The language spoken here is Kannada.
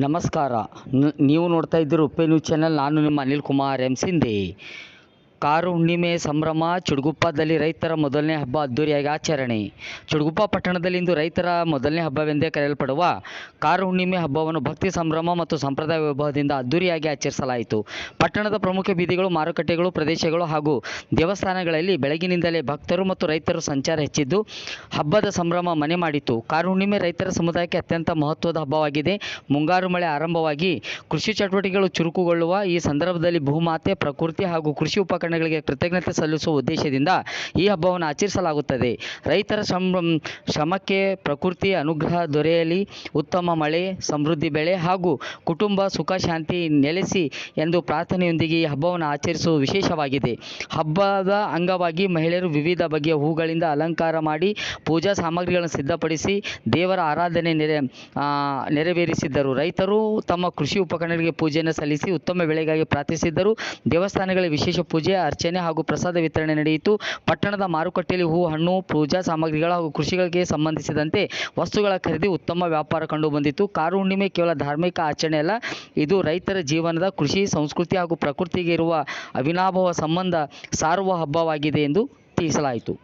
ನಮಸ್ಕಾರ. ನೀವು ನೋಡ್ತಾ ಇದ್ದೀರಿ ಉಪ್ಪೆ ನ್ಯೂಸ್ ಚಾನಲ್. ನಾನು ನಿಮ್ಮ ಅನಿಲ್ ಕುಮಾರ್ ಎಂ ಸಿಂಧೆ. ಕಾರು ಹುಣ್ಣಿಮೆ ಸಂಭ್ರಮ. ಚುಡುಗುಪ್ಪದಲ್ಲಿ ರೈತರ ಮೊದಲನೇ ಹಬ್ಬ ಅದ್ದೂರಿಯಾಗಿ ಆಚರಣೆ. ಚುಡುಗುಪ್ಪ ಪಟ್ಟಣದಲ್ಲಿಂದು ರೈತರ ಮೊದಲನೇ ಹಬ್ಬವೆಂದೇ ಕರೆಯಲ್ಪಡುವ ಕಾರು ಹುಣ್ಣಿಮೆ ಹಬ್ಬವನ್ನು ಭಕ್ತಿ ಸಂಭ್ರಮ ಮತ್ತು ಸಂಪ್ರದಾಯ ವೈಭವದಿಂದ ಅದ್ದೂರಿಯಾಗಿ ಆಚರಿಸಲಾಯಿತು. ಪಟ್ಟಣದ ಪ್ರಮುಖ ಬೀದಿಗಳು, ಮಾರುಕಟ್ಟೆಗಳು, ಪ್ರದೇಶಗಳು ಹಾಗೂ ದೇವಸ್ಥಾನಗಳಲ್ಲಿ ಬೆಳಗಿನಿಂದಲೇ ಭಕ್ತರು ಮತ್ತು ರೈತರು ಸಂಚಾರ ಹೆಚ್ಚಿದ್ದು ಹಬ್ಬದ ಸಂಭ್ರಮ ಮನೆ ಮಾಡಿತು. ಕಾರು ಹುಣ್ಣಿಮೆ ರೈತರ ಸಮುದಾಯಕ್ಕೆ ಅತ್ಯಂತ ಮಹತ್ವದ ಹಬ್ಬವಾಗಿದೆ. ಮುಂಗಾರು ಮಳೆ ಆರಂಭವಾಗಿ ಕೃಷಿ ಚಟುವಟಿಕೆಗಳು ಚುರುಕುಗೊಳ್ಳುವ ಈ ಸಂದರ್ಭದಲ್ಲಿ ಭೂಮಾತೆ, ಪ್ರಕೃತಿ ಹಾಗೂ ಕೃಷಿ ಉಪಕರಣಗಳಿಗೆ ಕೃತಜ್ಞತೆ ಸಲ್ಲಿಸುವ ಉದ್ದೇಶದಿಂದ ಈ ಹಬ್ಬವನ್ನು ಆಚರಿಸಲಾಗುತ್ತದೆ. ರೈತರ ಶ್ರಮಕ್ಕೆ ಪ್ರಕೃತಿಯ ಅನುಗ್ರಹ ದೊರೆಯಲಿ, ಉತ್ತಮ ಮಳೆ, ಸಮೃದ್ಧಿ ಬೆಳೆ ಹಾಗೂ ಕುಟುಂಬ ಸುಖ ಶಾಂತಿ ನೆಲೆಸಿ ಎಂದು ಪ್ರಾರ್ಥನೆಯೊಂದಿಗೆ ಈ ಹಬ್ಬವನ್ನು ಆಚರಿಸುವುದು ವಿಶೇಷವಾಗಿದೆ. ಹಬ್ಬದ ಅಂಗವಾಗಿ ಮಹಿಳೆಯರು ವಿವಿಧ ಬಗೆಯ ಹೂಗಳಿಂದ ಅಲಂಕಾರ ಮಾಡಿ ಪೂಜಾ ಸಾಮಗ್ರಿಗಳನ್ನು ಸಿದ್ಧಪಡಿಸಿ ದೇವರ ಆರಾಧನೆ ನೆರವೇರಿಸಿದ್ದರು. ರೈತರು ತಮ್ಮ ಕೃಷಿ ಉಪಕರಣಗಳಿಗೆ ಪೂಜೆಯನ್ನು ಸಲ್ಲಿಸಿ ಉತ್ತಮ ಬೆಳೆಗಾಗಿ ಪ್ರಾರ್ಥಿಸಿದ್ದರು. ದೇವಸ್ಥಾನಗಳಲ್ಲಿ ವಿಶೇಷ ಪೂಜೆ, ಅರ್ಚನೆ ಹಾಗೂ ಪ್ರಸಾದ ವಿತರಣೆ ನಡೆಯಿತು. ಪಟ್ಟಣದ ಮಾರುಕಟ್ಟೆಯಲ್ಲಿ ಹೂ, ಹಣ್ಣು, ಪೂಜಾ ಸಾಮಗ್ರಿಗಳು ಹಾಗೂ ಕೃಷಿಗಳಿಗೆ ಸಂಬಂಧಿಸಿದಂತೆ ವಸ್ತುಗಳ ಖರೀದಿ ಉತ್ತಮ ವ್ಯಾಪಾರ ಕಂಡುಬಂದಿತು. ಕಾರು ಹುಣ್ಣಿಮೆ ಕೇವಲ ಧಾರ್ಮಿಕ ಆಚರಣೆಯಲ್ಲ, ಇದು ರೈತರ ಜೀವನದ ಕೃಷಿ, ಸಂಸ್ಕೃತಿ ಹಾಗೂ ಪ್ರಕೃತಿಗೆ ಇರುವ ಅವಿನಾಭಾವ ಸಂಬಂಧ ಸಾರುವ ಹಬ್ಬವಾಗಿದೆ ಎಂದು ತಿಳಿಸಲಾಯಿತು.